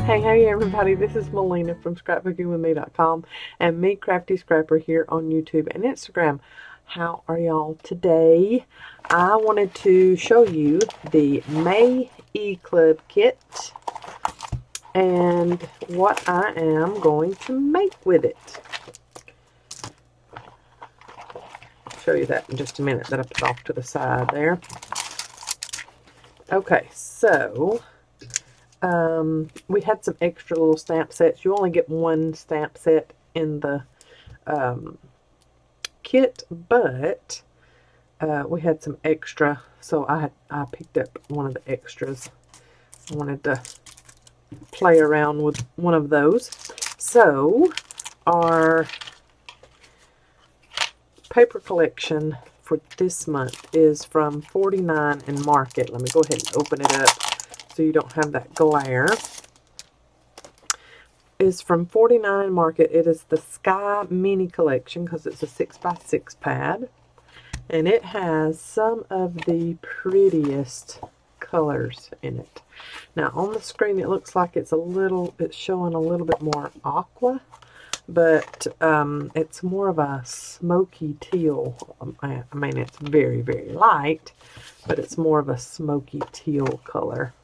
Hey everybody, this is Melina from ScrapbookingwithME.com and me, Crafty Scrapper, here on YouTube and Instagram. How are y'all today? I wanted to show you the May E-Club kit and what I am going to make with it. I'll show you that in just a minute, that I put off to the side there. Okay, so we had some extra little stamp sets. You only get one stamp set in the kit, but we had some extra, so I picked up one of the extras. I wanted to play around with one of those. So our paper collection for this month is from 49 and Market. Let me go ahead and open it up so you don't have that glare. Is from 49 Market. It is the Sky Mini Collection because it's a 6x6 pad. And it has some of the prettiest colors in it. Now on the screen it looks like it's showing a little bit more aqua, but it's more of a smoky teal. I mean, it's very, very light, but it's more of a smoky teal color.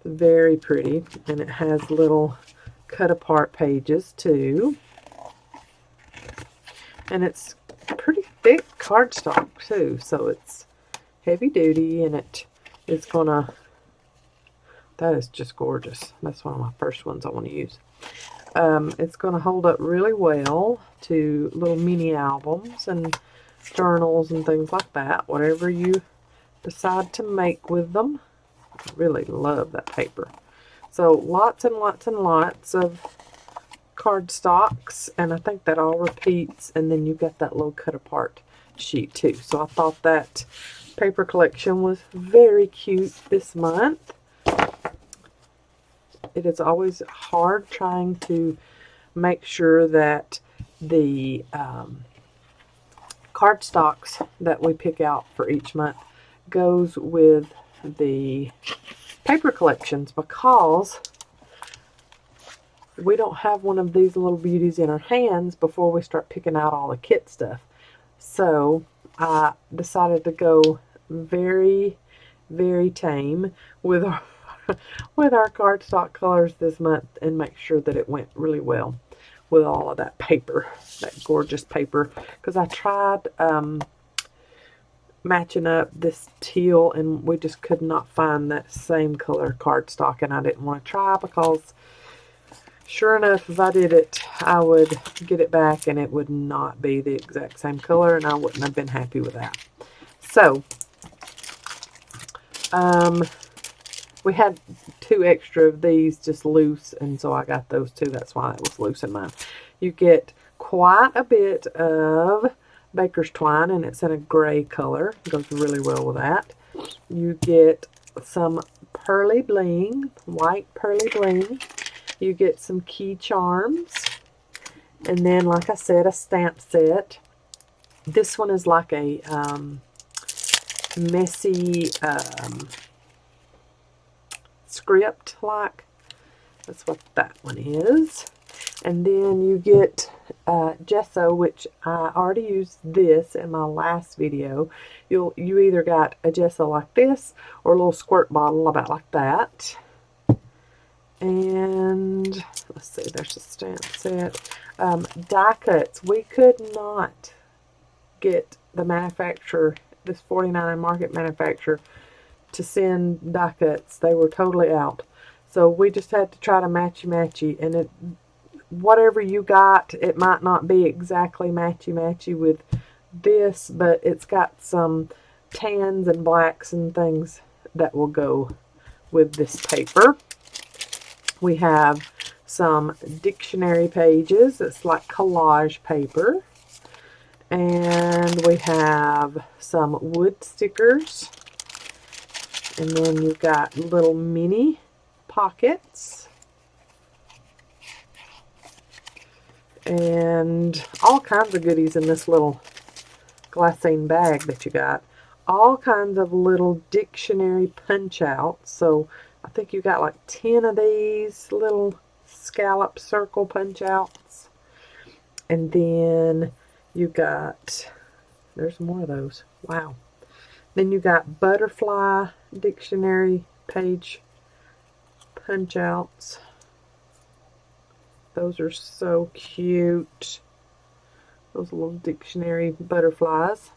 Very pretty, and it has little cut apart pages too, and it's pretty thick cardstock too, so it's heavy duty, and it is gonna, that is just gorgeous. That's one of my first ones I want to use. It's gonna hold up really well to little mini albums and journals and things like that, whatever you decide to make with them. I really love that paper. So lots and lots and lots of cardstocks, and I think that all repeats, and then you got that little cut apart sheet too. So I thought that paper collection was very cute this month. It is always hard trying to make sure that the cardstocks that we pick out for each month goes with the paper collections, because we don't have one of these little beauties in our hands before we start picking out all the kit stuff. So I decided to go very, very tame with our with our cardstock colors this month and make sure that it went really well with all of that paper, that gorgeous paper, because I tried matching up this teal and we just could not find that same color cardstock, and I didn't want to try, because sure enough, if I did it, I would get it back and it would not be the exact same color, and I wouldn't have been happy with that. So we had two extra of these just loose, and so I got those two. That's why it was loose in mine. You get quite a bit of baker's twine, and it's in a gray color. It goes really well with that. You get some pearly bling, white pearly bling. You get some key charms, and then, like I said, a stamp set. This one is like a messy script, like. That's what that one is. And then you get gesso, which I already used this in my last video. You either got a gesso like this or a little squirt bottle about like that. And let's see, there's a stamp set. Die cuts. We could not get the manufacturer, this 49 Market manufacturer, to send die cuts. They were totally out. So we just had to try to matchy-matchy, and whatever you got, it might not be exactly matchy-matchy with this, but it's got some tans and blacks and things that will go with this paper. We have some dictionary pages. It's like collage paper. And we have some wood stickers. And then you've got little mini pockets. And all kinds of goodies in this little glassine bag that you got. All kinds of little dictionary punch outs. So I think you got like 10 of these little scallop circle punch outs. And then you got, there's more of those. Wow. Then you got butterfly dictionary page punch outs. Those are so cute. Those little dictionary butterflies.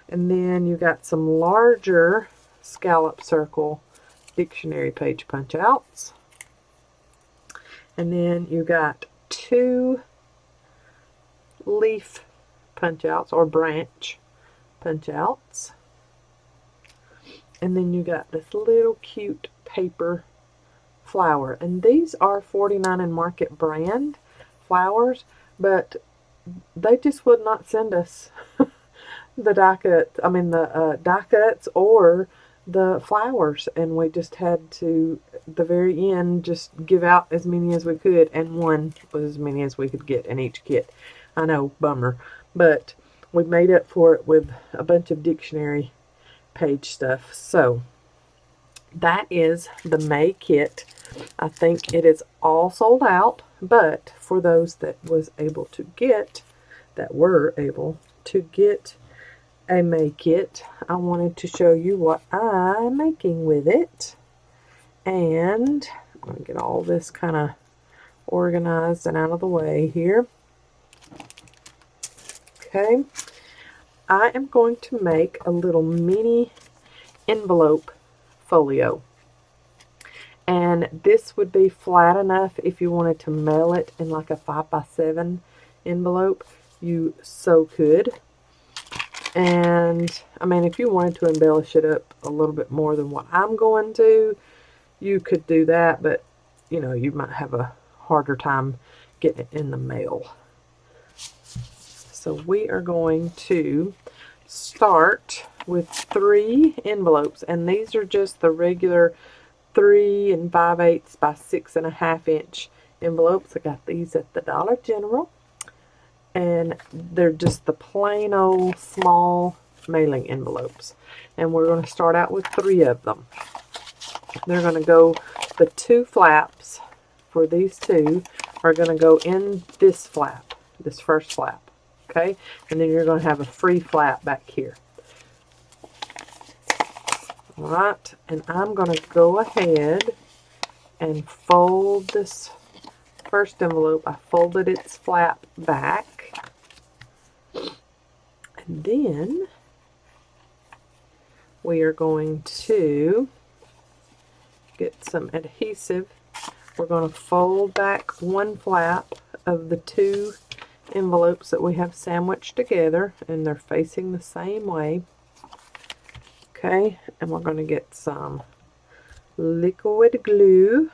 And then you got some larger scallop circle dictionary page punch outs. And then you got 2 leaf punch outs or branch punch outs. And then you got this little cute paper flower. And these are 49 and Market brand flowers, but they just would not send us the die cut, die cuts or the flowers, and we just had to, at the very end, just give out as many as we could, and one was as many as we could get in each kit. I know, bummer, but we made up for it with a bunch of dictionary page stuff. So that is the May kit. I think it is all sold out, but for those that were able to get a May kit, I wanted to show you what I'm making with it. And I'm going to get all this kind of organized and out of the way here. Okay, I am going to make a little mini envelope folio. And this would be flat enough if you wanted to mail it in like a 5x7 envelope. You so could. And I mean, if you wanted to embellish it up a little bit more than what I'm going to, you could do that, but you know, you might have a harder time getting it in the mail. So we are going to start with 3 envelopes, and these are just the regular 3 5/8 by 6.5 inch envelopes. I got these at the Dollar General. And they're just the plain old small mailing envelopes. And we're going to start out with 3 of them. They're going to go, the 2 flaps for these 2 are going to go in this flap, this first flap. Okay? And then you're going to have a free flap back here. Alright, and I'm going to go ahead and fold this first envelope. I folded its flap back. And then we are going to get some adhesive. We're going to fold back 1 flap of the 2 envelopes that we have sandwiched together, and they're facing the same way. Okay, and we're going to get some liquid glue.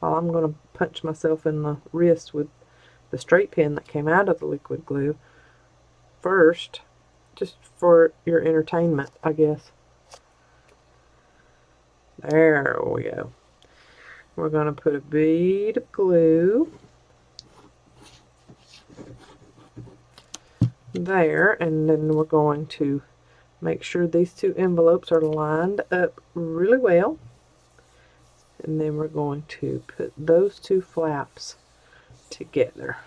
Well, I'm going to punch myself in the wrist with the straight pin that came out of the liquid glue first, just for your entertainment, I guess. There we go. We're going to put a bead of glue there, and then we're going to make sure these 2 envelopes are lined up really well. And then we're going to put those 2 flaps together.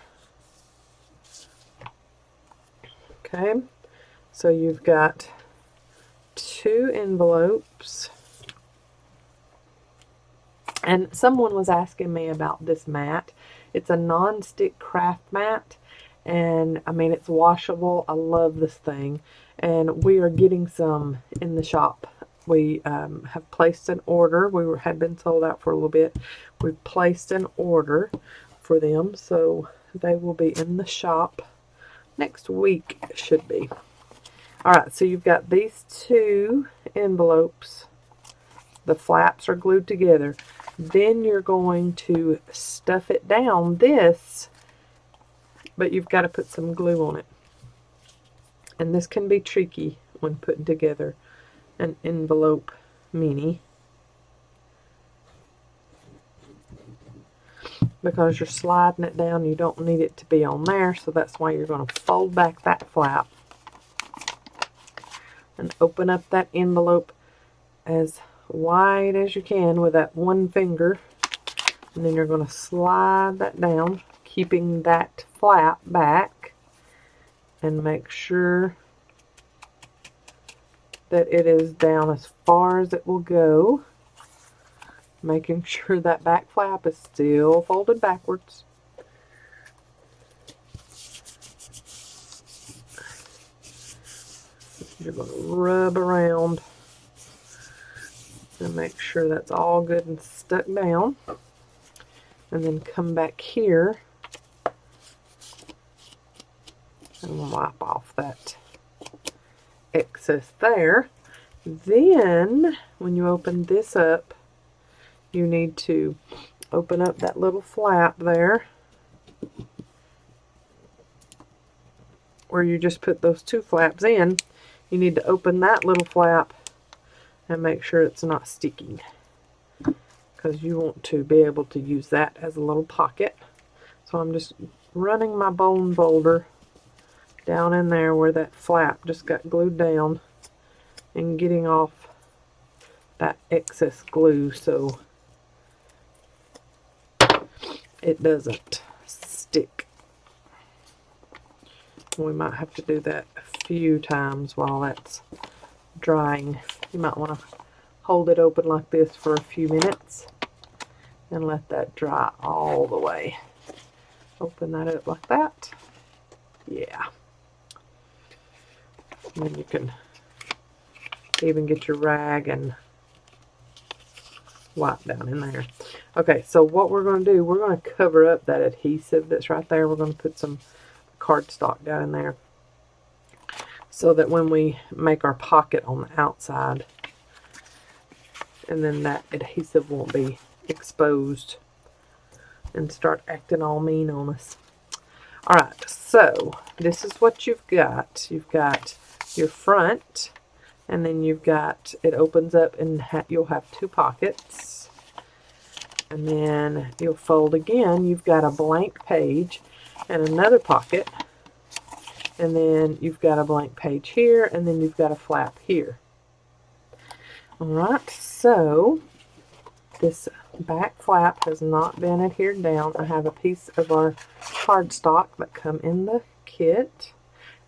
Okay, so you've got 2 envelopes. And someone was asking me about this mat. It's a non-stick craft mat, and I mean, it's washable. I love this thing, and we are getting some in the shop. We have placed an order. We had been sold out for a little bit. We've placed an order for them, so they will be in the shop next week, it should be. Alright, so you've got these 2 envelopes. The flaps are glued together. Then you're going to stuff it down this, but you've got to put some glue on it. And this can be tricky when putting together an envelope mini, because you're sliding it down. You don't need it to be on there, so that's why you're going to fold back that flap and open up that envelope as wide as you can with that one finger, and then you're going to slide that down, keeping that flap back, and make sure that it is down as far as it will go, making sure that back flap is still folded backwards. You're going to rub around and make sure that's all good and stuck down. And then come back here and wipe off that excess there. Then, when you open this up, you need to open up that little flap there where you just put those two flaps in. You need to open that little flap and make sure it's not sticking, because you want to be able to use that as a little pocket. So I'm just running my bone folder down in there where that flap just got glued down and getting off that excess glue so it doesn't stick. We might have to do that a few times while that's drying. You might want to hold it open like this for a few minutes and let that dry all the way. Open that up like that. Yeah. And then you can even get your rag and wipe down in there. Okay, so what we're going to do, we're going to cover up that adhesive that's right there. We're going to put some cardstock down in there so that when we make our pocket on the outside, and then that adhesive won't be exposed and start acting all mean on us. Alright, so this is what you've got. You've got your front, and then you've got, it opens up and you'll have two pockets, and then you'll fold again. You've got a blank page and another pocket, and then you've got a blank page here, and then you've got a flap here. Alright, so this back flap has not been adhered down. I have a piece of our cardstock that come in the kit,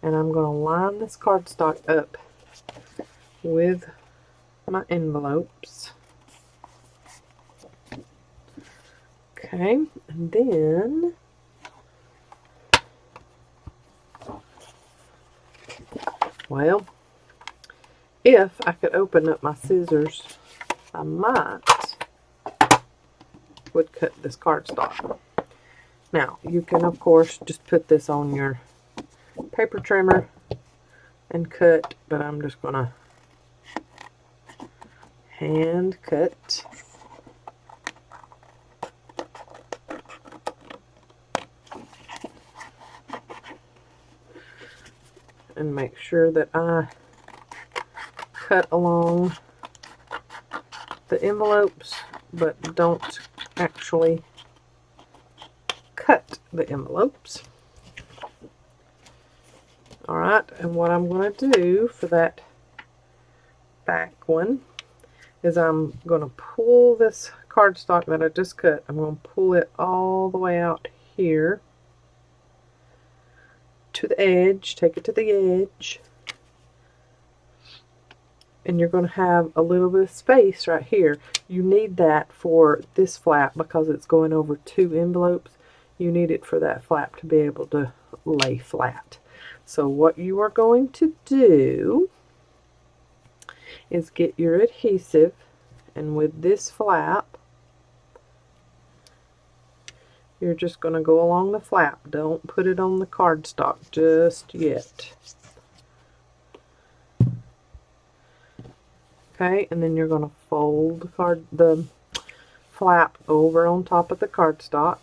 and I'm going to line this cardstock up with my envelopes. Okay, and then well, if I could open up my scissors, I would cut this cardstock. Now, you can, of course, just put this on your paper trimmer and cut, but I'm just going to hand cut. And make sure that I cut along the envelopes, but don't actually cut the envelopes. Alright, and what I'm going to do for that back one is I'm going to pull this cardstock that I just cut, I'm going to pull it all the way out here to the edge, take it to the edge, and you're going to have a little bit of space right here. You need that for this flap because it's going over two envelopes. You need it for that flap to be able to lay flat. So what you are going to do is get your adhesive, and with this flap, you're just going to go along the flap. Don't put it on the cardstock just yet. Okay, and then you're going to fold the flap over on top of the cardstock.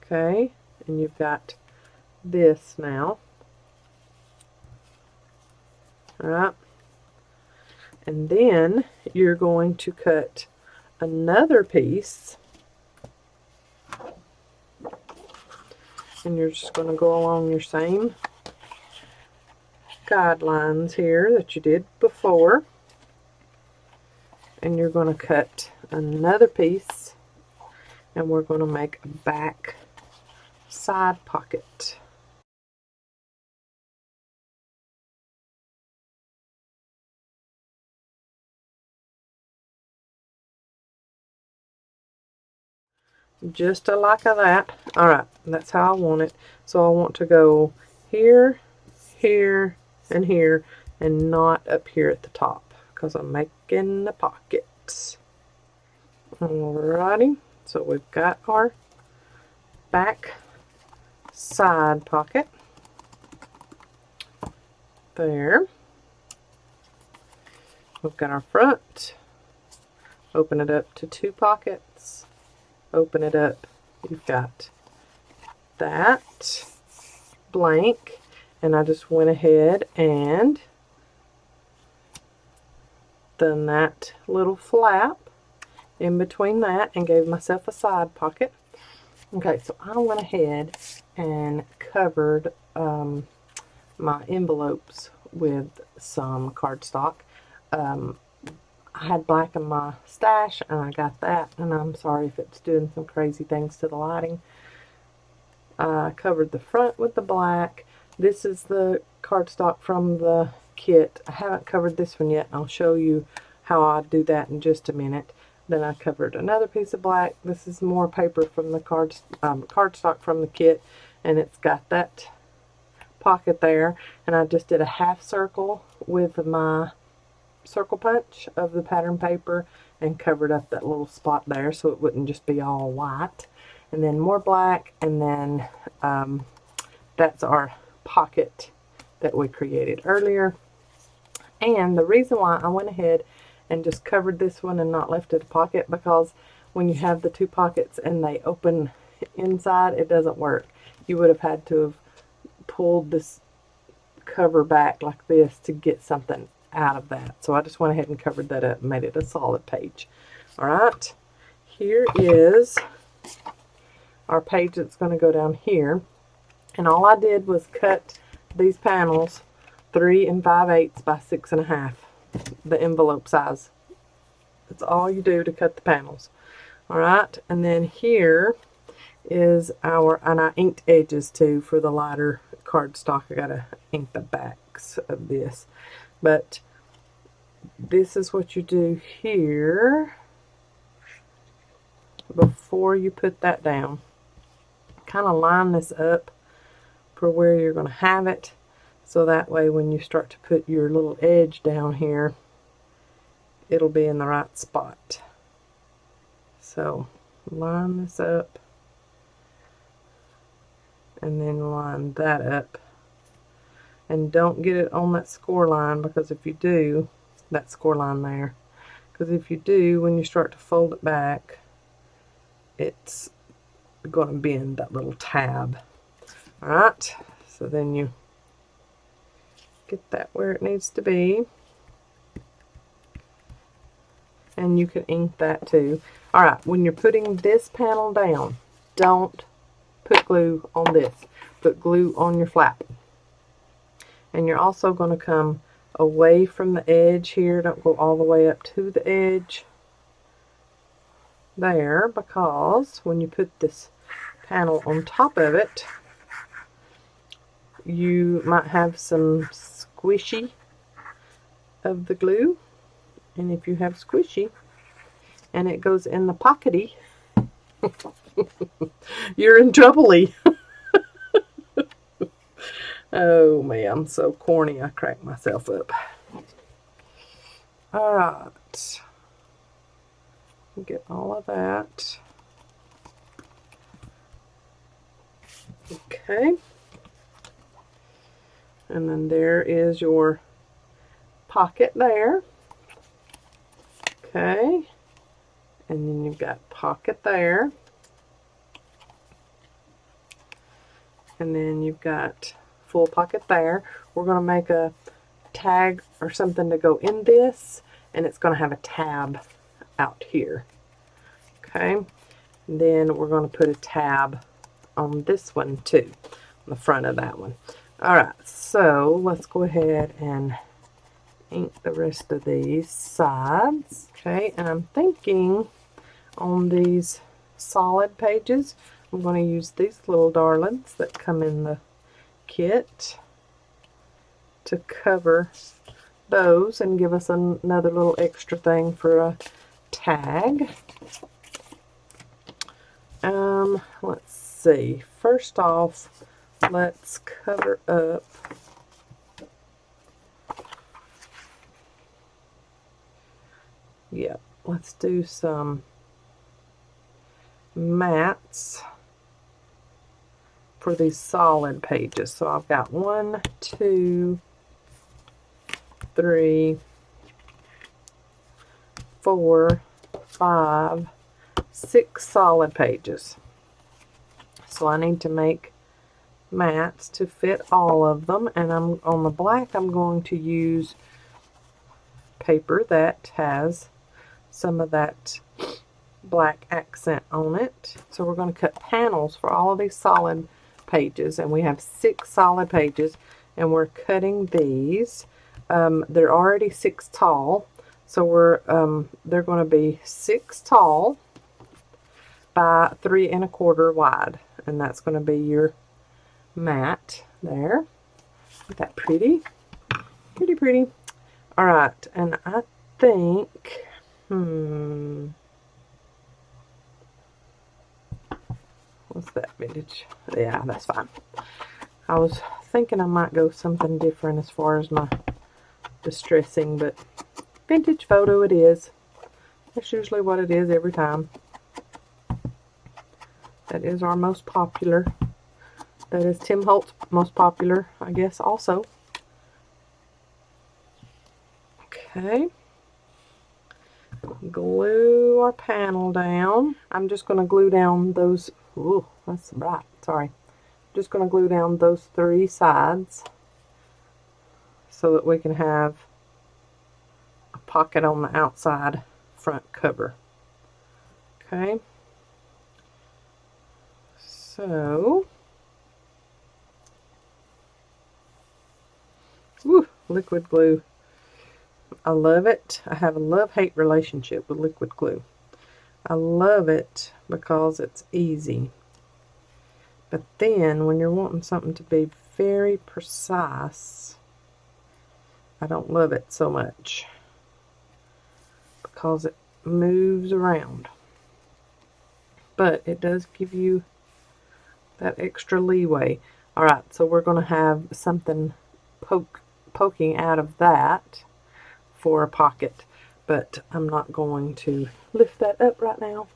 Okay, and you've got this now. Alright, and then you're going to cut another piece, and you're just going to go along your same guidelines here that you did before. And you're going to cut another piece, and we're going to make a back side pocket. Just like that. Alright, that's how I want it. So I want to go here, here, and here, and not up here at the top, because I'm making the pockets. Alrighty, so we've got our back side pocket there. We've got our front. Open it up to 2 pockets. Open it up. You've got that blank, and I just went ahead and done that little flap in between that and gave myself a side pocket. Okay, so I went ahead and covered my envelopes with some cardstock. I had black in my stash, and I got that, and I'm sorry if it's doing some crazy things to the lighting. I covered the front with the black. This is the cardstock from the kit. I haven't covered this one yet. I'll show you how I do that in just a minute. Then I covered another piece of black. This is more paper from the cardstock from the kit, and it's got that pocket there. And I just did a half circle with my circle punch of the pattern paper and covered up that little spot there so it wouldn't just be all white. And then more black, and then that's our pocket that we created earlier. And the reason why I went ahead and just covered this one and not left it a pocket, because when you have the 2 pockets and they open inside, it doesn't work. You would have had to have pulled this cover back like this to get something out of that. So I just went ahead and covered that up and made it a solid page. Alright, here is our page that's going to go down here, and all I did was cut these panels 3 5/8 by 6 1/2, the envelope size. That's all you do to cut the panels. Alright, and then here is our, and I inked edges too for the lighter cardstock. I gotta ink the backs of this, but this is what you do here before you put that down. Kind of line this up for where you're going to have it, so that way when you start to put your little edge down here, it'll be in the right spot. So line this up, and then line that up, and don't get it on that score line, because if you do, that score line there, because if you do, when you start to fold it back, it's going to bend that little tab. Alright, so then you get that where it needs to be, and you can ink that too. Alright, when you're putting this panel down, don't put glue on this. Put glue on your flap. And you're also going to come away from the edge here. Don't go all the way up to the edge there, because when you put this panel on top of it, you might have some squishy of the glue, and if you have squishy and it goes in the pockety, you're in trouble-y. Oh man, I'm so corny, I crack myself up. Alright, get all of that. Okay, and then there is your pocket there. Okay, and then you've got pocket there, and then you've got full pocket there. We're going to make a tag or something to go in this, and it's going to have a tab out here. Okay, and then we're going to put a tab on this one too, on the front of that one. Alright, so let's go ahead and ink the rest of these sides. Okay, and I'm thinking on these solid pages, I'm going to use these little darlings that come in the kit to cover those and give us another little extra thing for a tag. Let's see. First off, let's cover up let's do some mats for these solid pages. So I've got 1, 2, 3, 4, 5, 6 solid pages. So I need to make mats to fit all of them, and on the black I'm going to use paper that has some of that black accent on it. So we're going to cut panels for all of these solid pages, and we have 6 solid pages, and we're cutting these. They're already 6 tall, so they're going to be 6 tall by 3 1/4 wide, and that's going to be your mat there. Isn't that pretty? Pretty pretty. All right, and I think what's that vintage? Yeah, that's fine. I was thinking I might go something different as far as my distressing, but vintage photo it is. That's usually what it is every time. That is our most popular. That is Tim Holt's most popular, I guess, also. Okay. Glue our panel down. I'm just going to glue down those. Ooh, that's bright. Sorry. Just going to glue down those 3 sides so that we can have a pocket on the outside front cover. Okay. So, woo, liquid glue. I love it. I have a love-hate relationship with liquid glue. I love it because it's easy. But then when you're wanting something to be very precise, I don't love it so much because it moves around. But it does give you that extra leeway. Alright, so we're going to have something poking out of that for a pocket, but I'm not going to lift that up right now.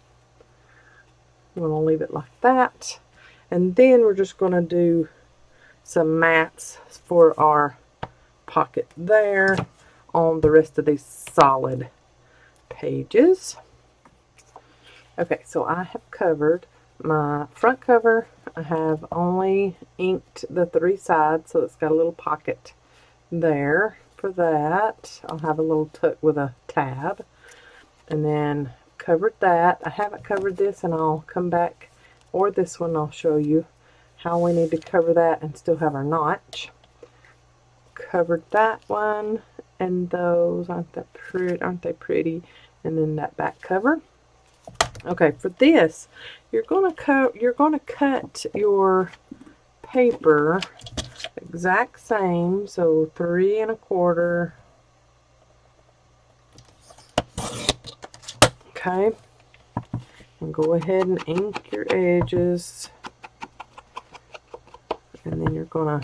I'm going to leave it like that, and then we're just going to do some mats for our pocket there on the rest of these solid pages. Okay, so I have covered my front cover. I have only inked the 3 sides, so it's got a little pocket there. For that, I'll have a little tuck with a tab, and then covered that. I haven't covered this, and I'll come back, or this one I'll show you how we need to cover that and still have our notch. Covered that one, and those aren't they pretty? And then that back cover. Okay, for this, you're gonna cut your paper exact same, so 3 1/4. Okay, and go ahead and ink your edges, and then you're gonna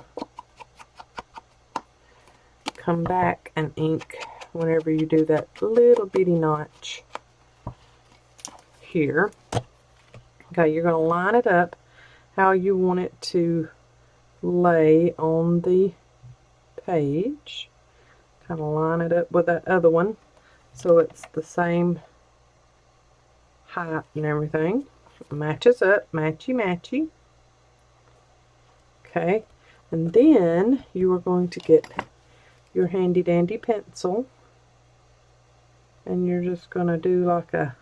come back and ink whenever you do that little bitty notch here. Okay, you're gonna line it up how you want it to lay on the page. Kind of line it up with that other one so it's the same height and everything. Matches up, matchy matchy. Okay, and then you are going to get your handy dandy pencil, and you're just going to do like a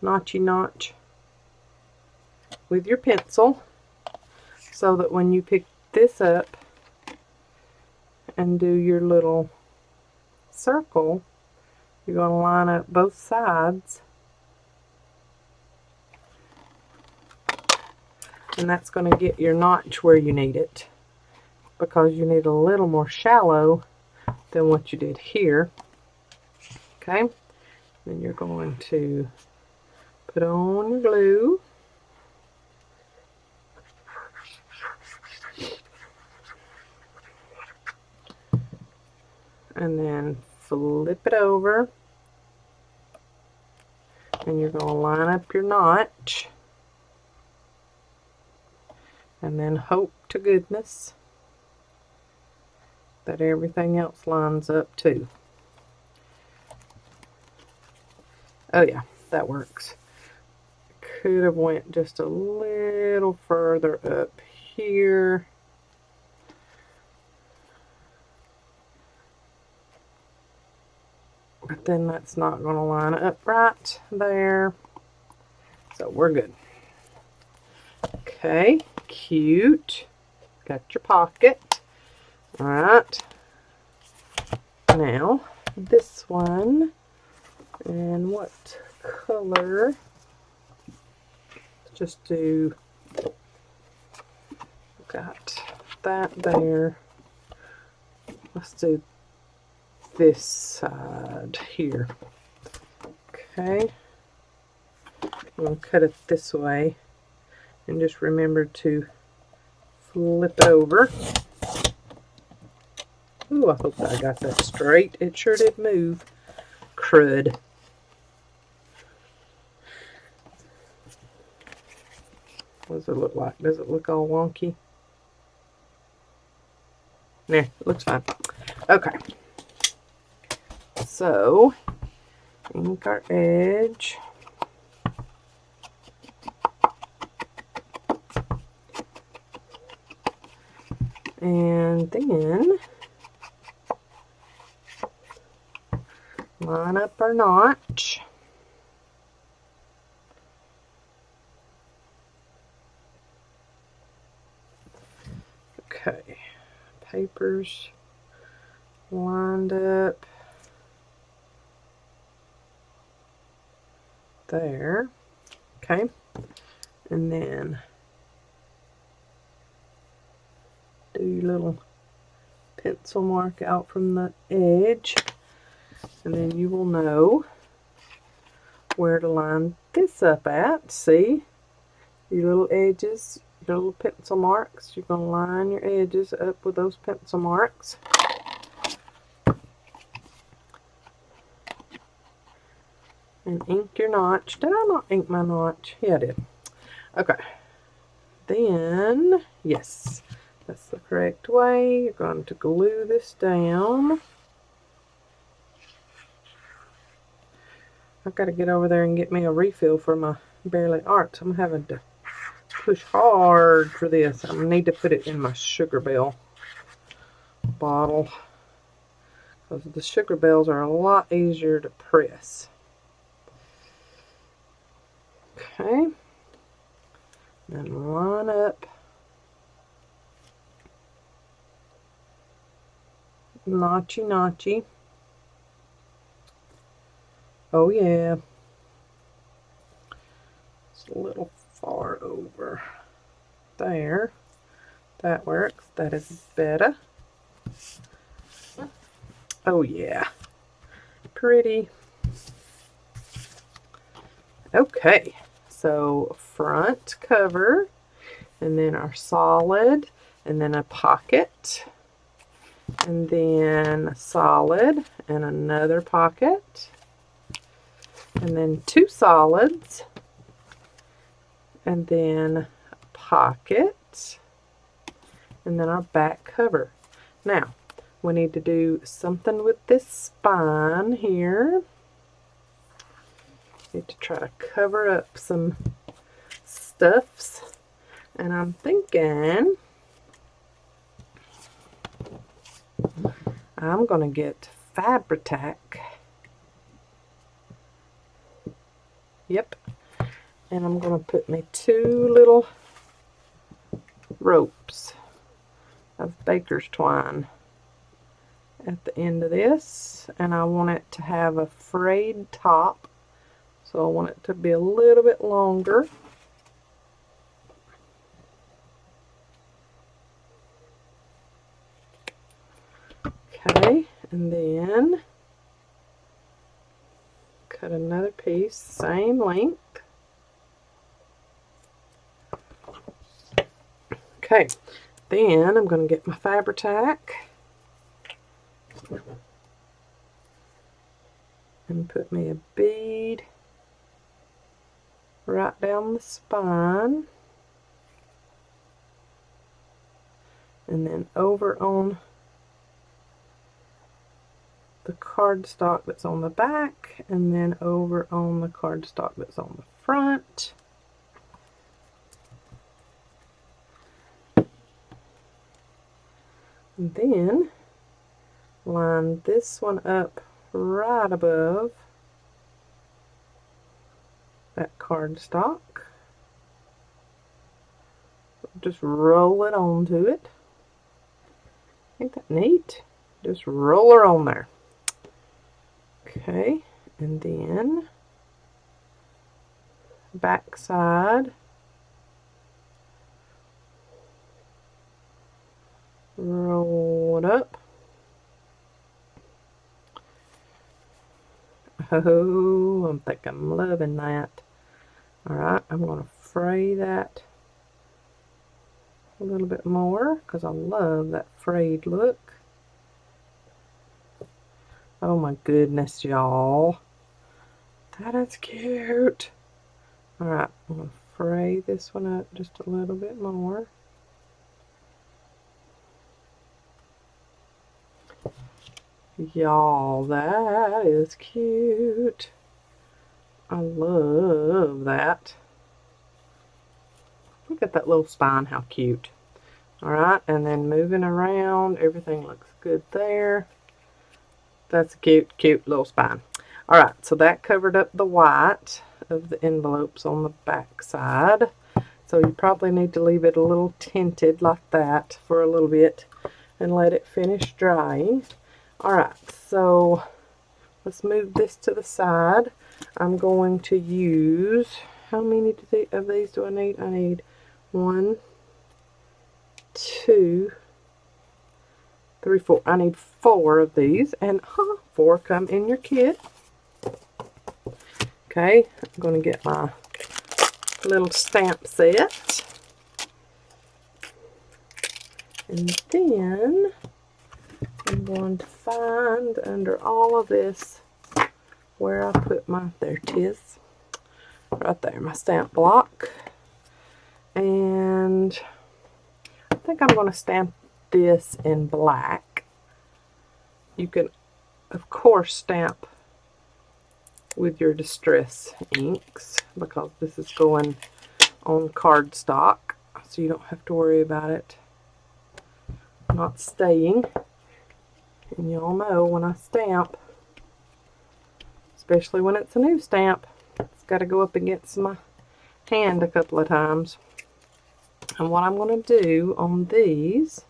notchy notch with your pencil, so that when you pick this up and do your little circle, you're going to line up both sides, and that's going to get your notch where you need it, because you need a little more shallow than what you did here. Okay, then you're going to put on your glue. And then flip it over, and you're going to line up your notch, and then hope to goodness that everything else lines up too. Oh yeah, that works. Could have went just a little further up here. But then that's not going to line up right there. So we're good. Okay, cute. Got your pocket. Alright. Now, this one. And what color? Just do, got that there. Let's do this side here. Okay, I'm going to cut it this way, and just remember to flip it over. Ooh, I hope I got that straight. It sure did move. Crud. What does it look like? Does it look all wonky? Nah, it looks fine. Okay. So, ink our edge. And then line up our notch. Okay, papers lined up there. Okay, and then do your little pencil mark out from the edge, and then you will know where to line this up at. See your little edges, your little pencil marks. You're going to line your edges up with those pencil marks. And ink your notch. Did I not ink my notch? Yeah, I did. Okay. Then, yes, that's the correct way. You're going to glue this down. I've got to get over there and get me a refill for my Barely Arts. I'm having to push hard for this. I need to put it in my Sugar Bell bottle, because the Sugar Bells are a lot easier to press. Okay, then line up notchy notchy. Oh yeah, it's a little far over there. That works. That is better. Oh yeah, pretty. Okay, so front cover, and then our solid, and then a pocket, and then a solid, and another pocket, and then two solids, and then a pocket, and then our back cover. Now, we need to do something with this spine here. Need to try to cover up some stuffs, and I'm thinking I'm gonna get Fabri-Tac. Yep, and I'm gonna put my two little ropes of baker's twine at the end of this, and I want it to have a frayed top, so I want it to be a little bit longer. Okay, and then cut another piece, same length. Okay, then I'm going to get my Fabri-Tac and put me a bead right down the spine, and then over on the cardstock that's on the back, and then over on the cardstock that's on the front. And then line this one up right above that cardstock. Just roll it onto it. Ain't that neat? Just roll her on there. Okay, and then back side, roll it up. Oh, I think I'm loving that. Alright, I'm going to fray that a little bit more because I love that frayed look. Oh my goodness, y'all. That is cute. Alright, I'm going to fray this one up just a little bit more. Y'all, that is cute. I love that. Look at that little spine, how cute. Alright, and then moving around, everything looks good there. That's a cute, cute little spine. Alright, so that covered up the white of the envelopes on the back side. So you probably need to leave it a little tinted like that for a little bit and let it finish drying. Alright, so let's move this to the side. I'm going to use, how many of these do I need? I need 1, 2, 3, 4. I need 4 of these, and 4 come in your kit. Okay, I'm going to get my little stamp set. And then I'm going to find under all of this where I put my, there it is, right there, my stamp block. And I think I'm going to stamp this in black. You can, of course, stamp with your distress inks because this is going on cardstock, so you don't have to worry about it not staying. And y'all know when I stamp, especially when it's a new stamp, it's got to go up against my hand a couple of times. And what I'm going to do on these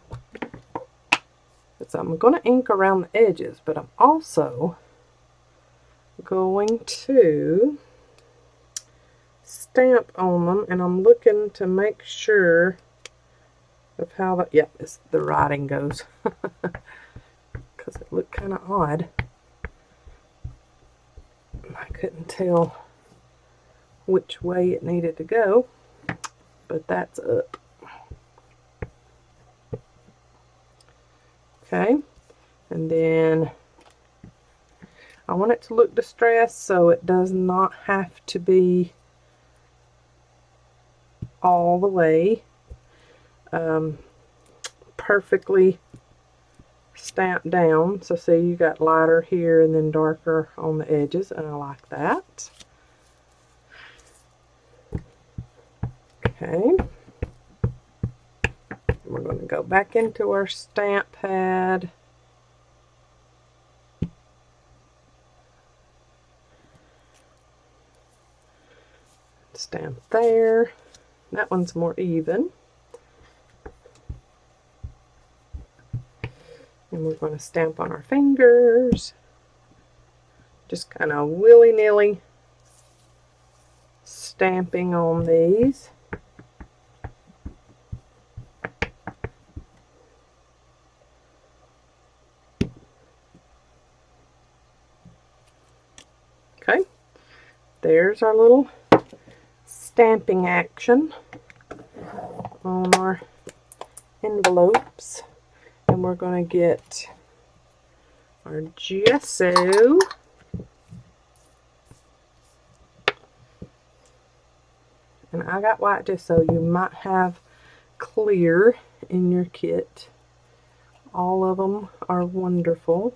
is I'm going to ink around the edges, but I'm also going to stamp on them, and I'm looking to make sure of how the writing goes because it looked kind of odd. I couldn't tell which way it needed to go, but that's up. Okay, and then I want it to look distressed, so it does not have to be all the way perfectly stamped down. So see, you got lighter here and then darker on the edges, and I like that. Okay, we're going to go back into our stamp pad. Stamp there. That one's more even. And we're going to stamp on our fingers. Just kind of willy-nilly stamping on these. Okay, there's our little stamping action on our envelopes. And we're going to get our gesso. And I got white gesso. You might have clear in your kit. All of them are wonderful.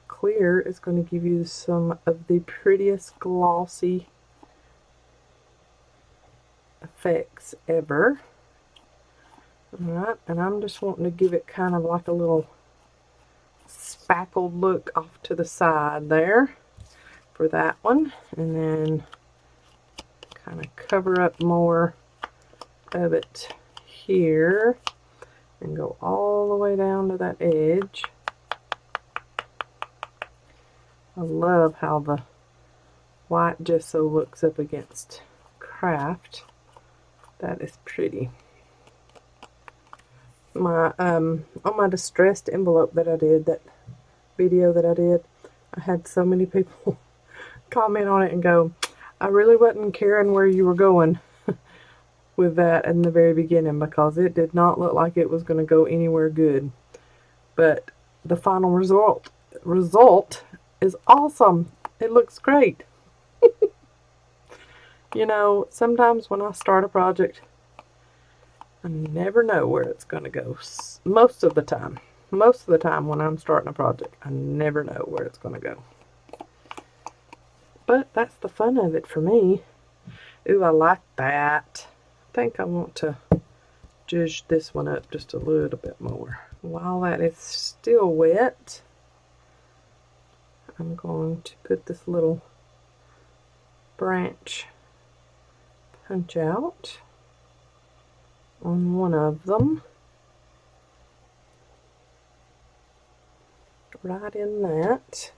Clear is going to give you some of the prettiest glossy effects ever. Alright, and I'm just wanting to give it kind of like a little spackled look off to the side there for that one. And then kind of cover up more of it here and go all the way down to that edge. I love how the white gesso looks up against craft. That is pretty. My on my distressed envelope that I did, that video that I did, I had so many people comment on it and go, I really wasn't caring where you were going with that in the very beginning, because it did not look like it was going to go anywhere good. But the final result is awesome. It looks great. You know, sometimes when I start a project, I never know where it's going to go. Most of the time when I'm starting a project, I never know where it's going to go. But that's the fun of it for me. Ooh, I like that. I think I want to zhuzh this one up just a little bit more. While that is still wet, I'm going to put this little branch punch out on one of them, right in that,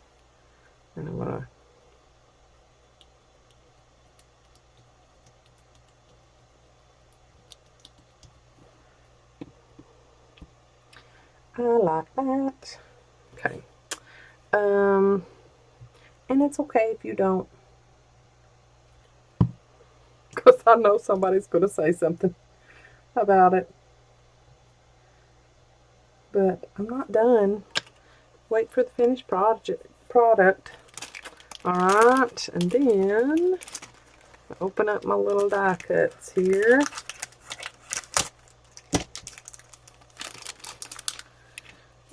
and I'm going to, I like that. Okay, and it's okay if you don't, because I know somebody's going to say something about it. But I'm not done. Wait for the finished product. Alright, and then open up my little die cuts here.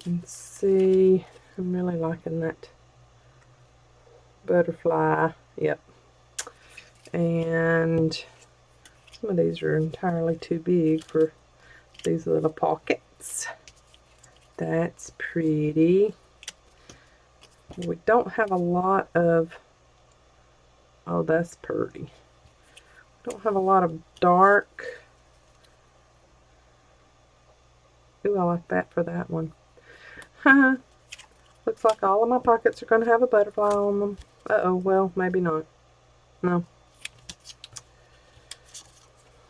And see, I'm really liking that butterfly. Yep. And some of these are entirely too big for these little pockets. That's pretty. We don't have a lot of, oh, that's pretty. We don't have a lot of dark. Ooh, I like that for that one. Haha. Looks like all of my pockets are going to have a butterfly on them. Uh-oh, well, maybe not. No.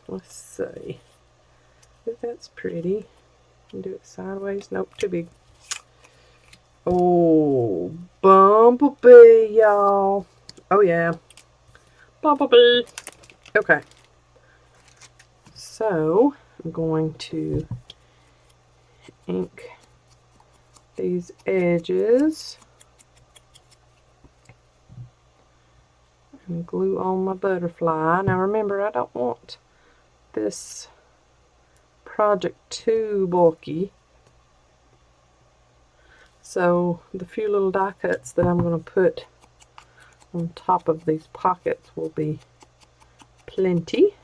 Let's see. Ooh, that's pretty. Do it sideways. Nope, too big. Oh, bumblebee, y'all. Oh, yeah. Bumblebee. Okay. So, I'm going to ink these edges and glue on my butterfly. Now, remember, I don't want this project too bulky. So the few little die cuts that I'm going to put on top of these pockets will be plenty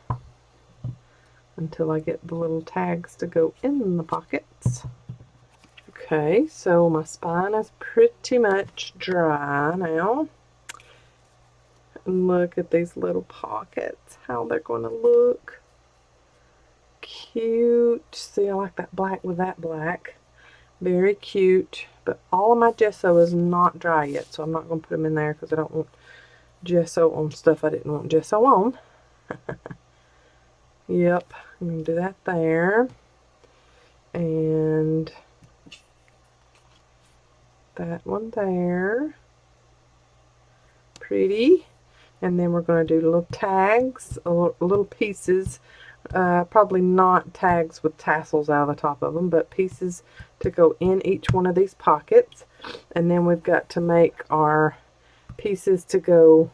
until I get the little tags to go in the pockets. Okay, so my spine is pretty much dry now. And look at these little pockets, how they're going to look. Cute. See, I like that black with that black. Very cute. But all of my gesso is not dry yet, so I'm not going to put them in there because I don't want gesso on stuff I didn't want gesso on. Yep, I'm going to do that there. And that one there. Pretty. And then we're going to do little tags, little pieces. Probably not tags with tassels out of the top of them, but pieces to go in each one of these pockets. And then we've got to make our pieces to go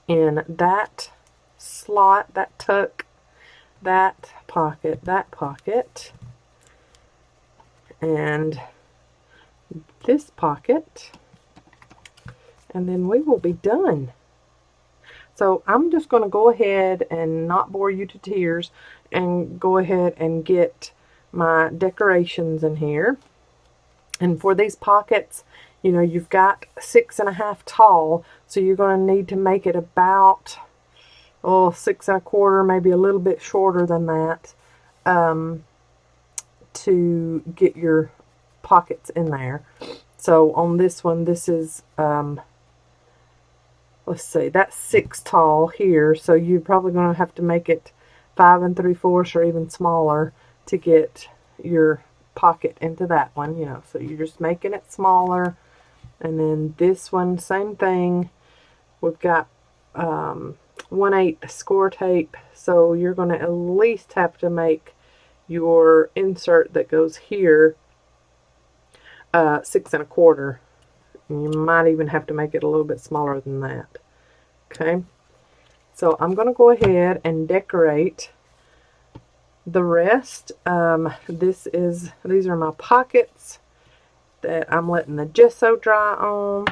in that slot, that tuck, that pocket, and this pocket, and then we will be done. So I'm just going to go ahead and not bore you to tears and go ahead and get my decorations in here. And for these pockets, you know, you've got 6.5 tall, so you're going to need to make it about 6.25, maybe a little bit shorter than that, to get your pockets in there. So on this one, this is let's see, that's 6 tall here, so you're probably going to have to make it 5 3/4 or even smaller to get your pocket into that one, you know. So you're just making it smaller. And then this one, same thing. We've got 1/8 score tape, so you're going to at least have to make your insert that goes here 6 1/4. You might even have to make it a little bit smaller than that. Okay, so I'm going to go ahead and decorate the rest. These are my pockets that I'm letting the gesso dry on,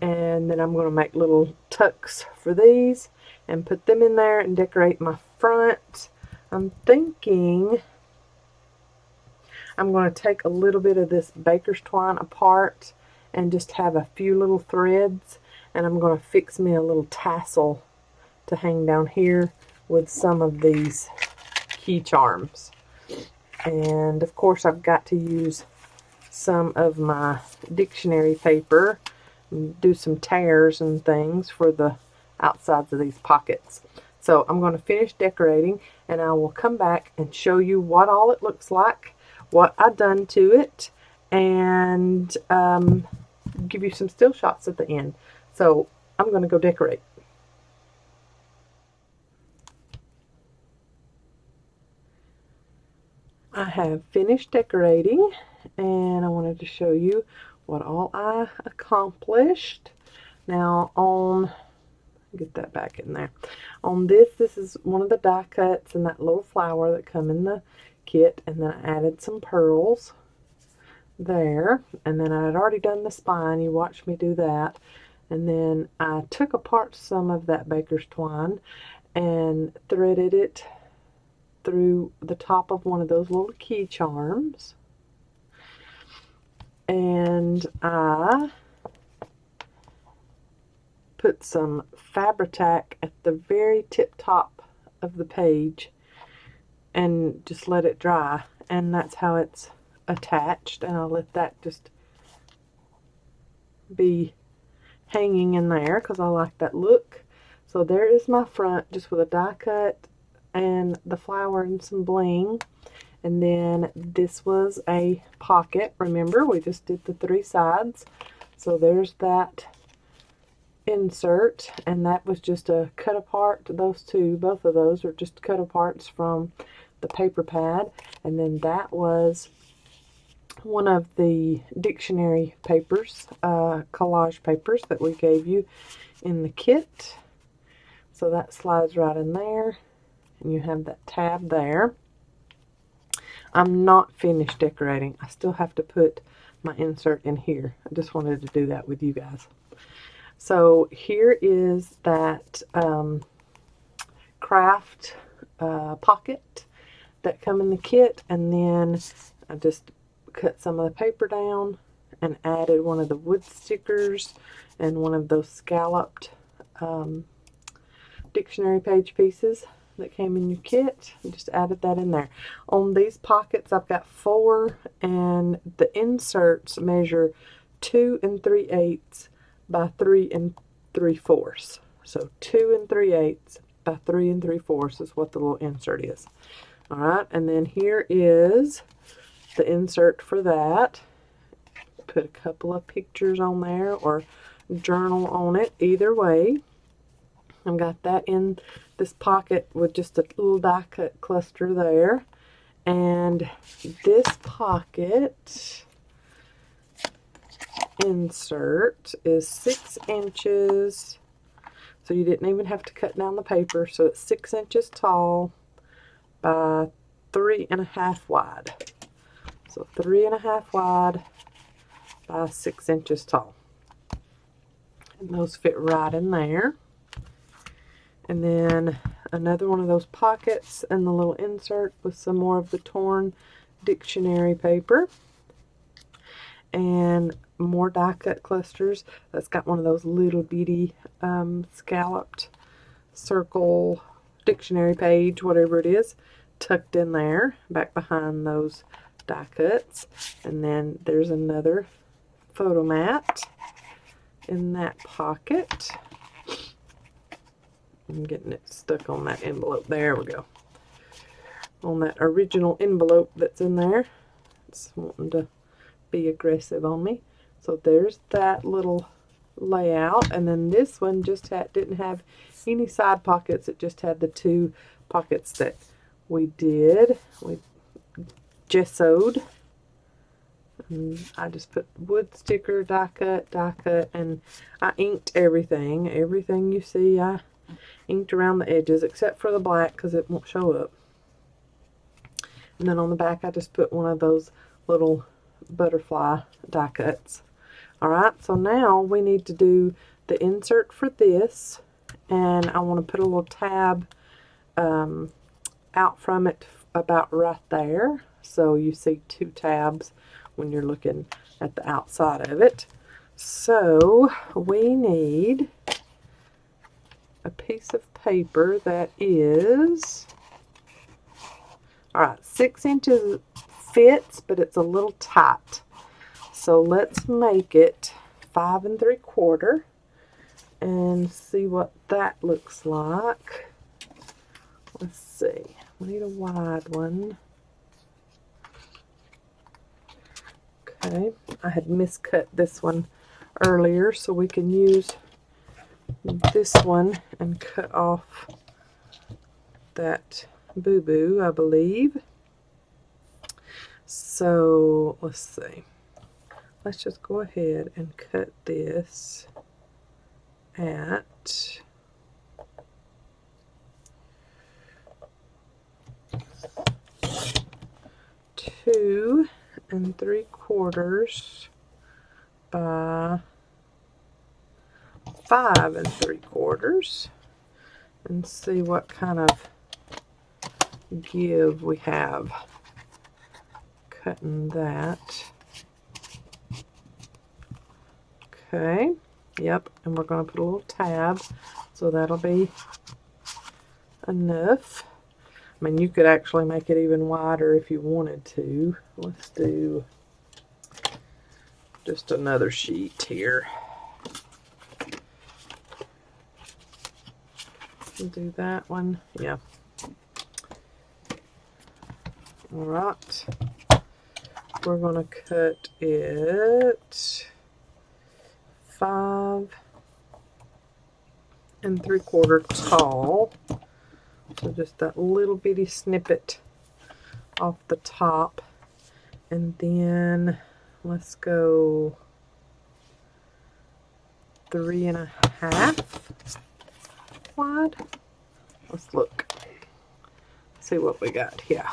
and then I'm going to make little tucks for these and put them in there and decorate my front. I'm thinking I'm going to take a little bit of this baker's twine apart and just have a few little threads, and I'm going to fix me a little tassel to hang down here with some of these key charms. And of course I've got to use some of my dictionary paper and do some tears and things for the outsides of these pockets. So I'm going to finish decorating, and I will come back and show you what all it looks like, what I've done to it, and give you some still shots at the end. So I'm going to go decorate. I have finished decorating, and I wanted to show you what all I accomplished. Now on, get that back in there. On this is one of the die cuts and that little flower that come in the kit, and then I added some pearls there, and then I had already done the spine. You watched me do that, and then I took apart some of that baker's twine and threaded it through the top of one of those little key charms, and I put some Fabri-Tac at the very tip top of the page and just let it dry, and that's how it's attached. And I'll let that just be hanging in there because I like that look. So there is my front, just with a die cut and the flower and some bling. And then this was a pocket. Remember, we just did the 3 sides. So there's that insert, and that was just a cut apart. Those two, both of those are just cut aparts from the paper pad. And then that was one of the dictionary papers, collage papers that we gave you in the kit. So that slides right in there, and you have that tab there. I'm not finished decorating. I still have to put my insert in here. I just wanted to do that with you guys. So here is that craft pocket that come in the kit, and then I just cut some of the paper down and added one of the wood stickers and one of those scalloped dictionary page pieces that came in your kit. I just added that in there. On these pockets, I've got 4, and the inserts measure 2 3/8 by 3 3/4. So 2 3/8 by 3 3/4 is what the little insert is. All right, and then here is the insert for that. Put a couple of pictures on there or journal on it, either way. I've got that in this pocket with just a little die cut cluster there. And this pocket insert is 6 inches. So you didn't even have to cut down the paper. So it's 6 inches tall by 3.5 wide. So 3.5 wide by 6 inches tall. And those fit right in there. And then another one of those pockets and the little insert with some more of the torn dictionary paper. And more die cut clusters. That's got one of those little bitty scalloped circle dictionary page, whatever it is, tucked in there, back behind those die cuts. And then there's another photo mat in that pocket. I'm getting it stuck on that envelope. There we go. On that original envelope that's in there. It's wanting to be aggressive on me. So there's that little layout. And then this one just didn't have any side pockets. It just had the 2 pockets that we did. We gessoed. And I just put wood sticker, die cut, and I inked everything. Everything you see, I inked around the edges, except for the black because it won't show up. And then on the back, I just put one of those little butterfly die cuts. Alright, so now we need to do the insert for this, and I want to put a little tab out from it about right there. So you see 2 tabs when you're looking at the outside of it. So we need a piece of paper that is, alright, 6 inches fits, but it's a little tight. So let's make it 5 3/4 and see what that looks like. Let's see. We need a wide one. Okay, I had miscut this one earlier, so we can use this one and cut off that boo-boo, I believe. So let's see. Let's just go ahead and cut this at 2 3/4 by 5 3/4 and see what kind of give we have cutting that. Okay, yep, and we're going to put a little tab, so that'll be enough. I mean, you could actually make it even wider if you wanted to. Let's do just another sheet here. Do that one, yeah. All right, we're going to cut it 5 3/4 tall. So just that little bitty snippet off the top. And then let's go 3.5 wide. Let's look. See what we got here.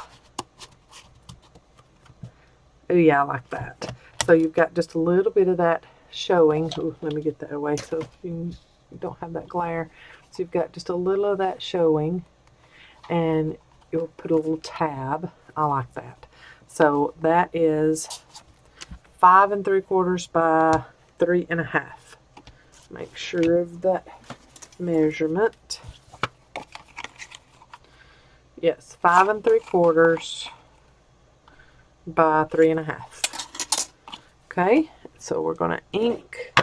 Oh yeah, I like that. So you've got just a little bit of that showing. Ooh, let me get that away so you don't have that glare. So you've got just a little of that showing, and you'll put a little tab. I like that. So that is 5 3/4 by 3.5. Make sure of that measurement. Yes, 5 3/4 by 3 1/2. Okay, so we're going to ink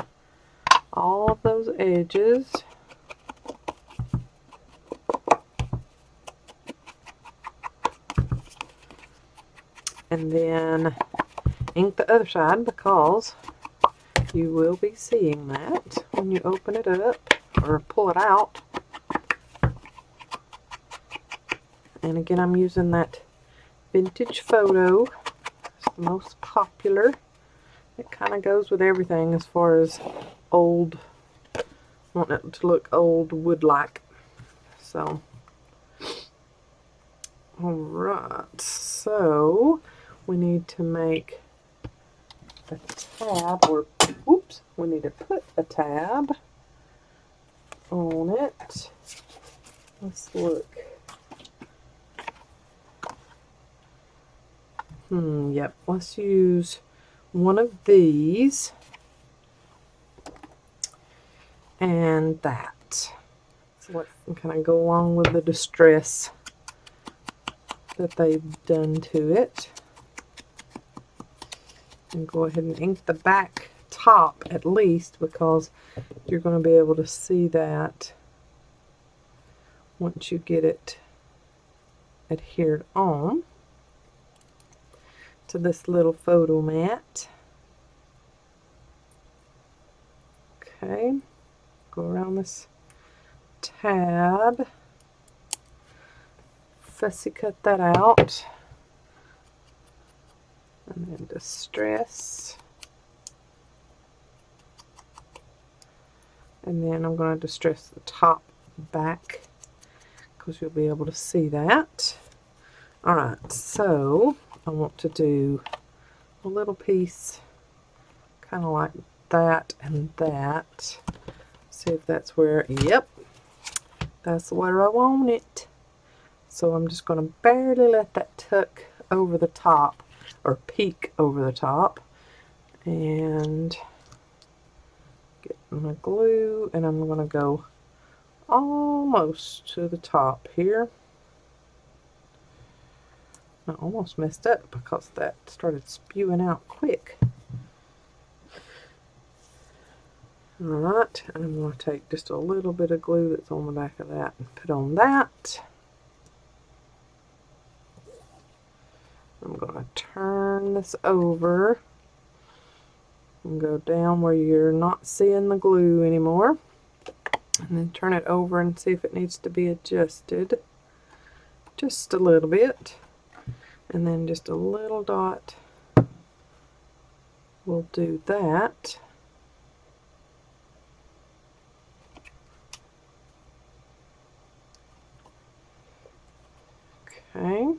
all of those edges. And then ink the other side, because you will be seeing that when you open it up or pull it out. And again, I'm using that vintage photo. It's the most popular. It kind of goes with everything as far as old, want it to look old wood-like. So, alright, so we need to make a tab, or whoops, we need to put a tab on it. Let's look. Yep, let's use one of these and that. So let's kind of go along with the distress that they've done to it. And go ahead and ink the back top at least, because you're going to be able to see that once you get it adhered on to this little photo mat. Okay, go around this tab, fussy cut that out, and then distress, and then I'm going to distress the top back because you'll be able to see that. Alright, so I want to do a little piece kind of like that and that. See if that's where, yep, that's where I want it. So I'm just going to barely let that tuck over the top, or peek over the top, and get my glue, and I'm going to go almost to the top here. I almost messed up because that started spewing out quick. Alright, and I'm going to take just a little bit of glue that's on the back of that and put on that. I'm going to turn this over and go down where you're not seeing the glue anymore, and then turn it over and see if it needs to be adjusted just a little bit, and then just a little dot will do that. Okay,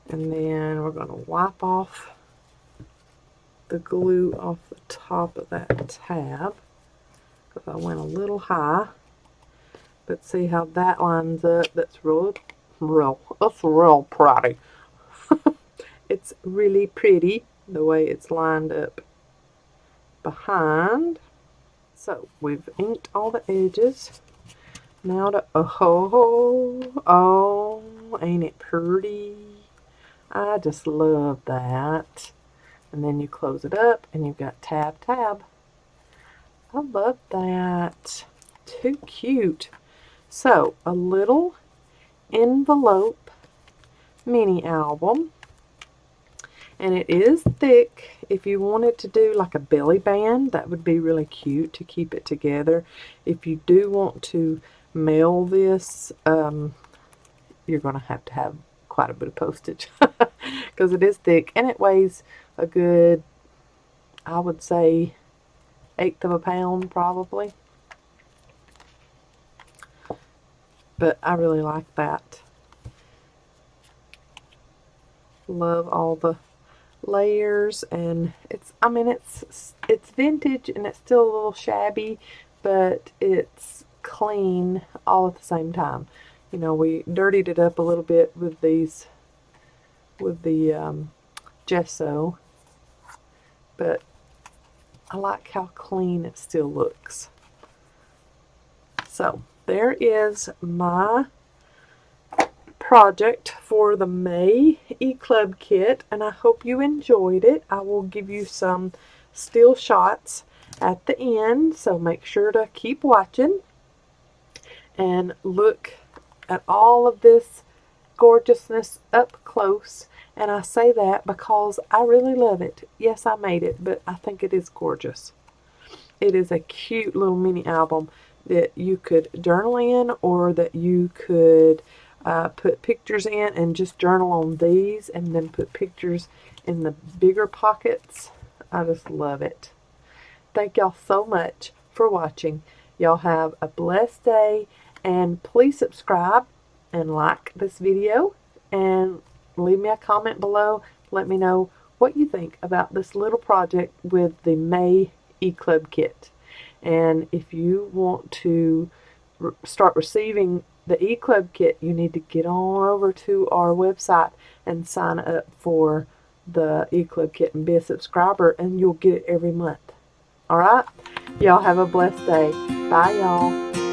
and then we're going to wipe off the glue off the top of that tab, because I went a little high, but see how that lines up? That's that's real pretty. It's really pretty the way it's lined up behind. So we've inked all the edges. Now to, oh, ain't it pretty? I just love that. And then you close it up and you've got tab, tab. I love that. Too cute. So, a little envelope mini album. And it is thick. If you wanted to do like a belly band, that would be really cute to keep it together. If you do want to mail this, you're going to have quite a bit of postage because it is thick, and it weighs a good, I would say, 1/8 of a pound probably. But I really like that. Love all the layers, and it's, I mean, it's vintage and it's still a little shabby, but it's clean all at the same time. You know, we dirtied it up a little bit with these, with the gesso, but I like how clean it still looks. So there is my project for the May E-Club kit, and I hope you enjoyed it. I will give you some still shots at the end, so make sure to keep watching and look at all of this gorgeousness up close. And I say that because I really love it. Yes, I made it, but I think it is gorgeous. It is a cute little mini album that you could journal in, or that you could put pictures in and just journal on these, and then put pictures in the bigger pockets. I just love it. Thank y'all so much for watching. Y'all have a blessed day, and please subscribe and like this video, and leave me a comment below. Let me know what you think about this little project with the May E-Club kit. And if you want to start receiving the E-Club kit, you need to get on over to our website and sign up for the E-Club kit and be a subscriber, and you'll get it every month. Alright? Y'all have a blessed day. Bye, y'all.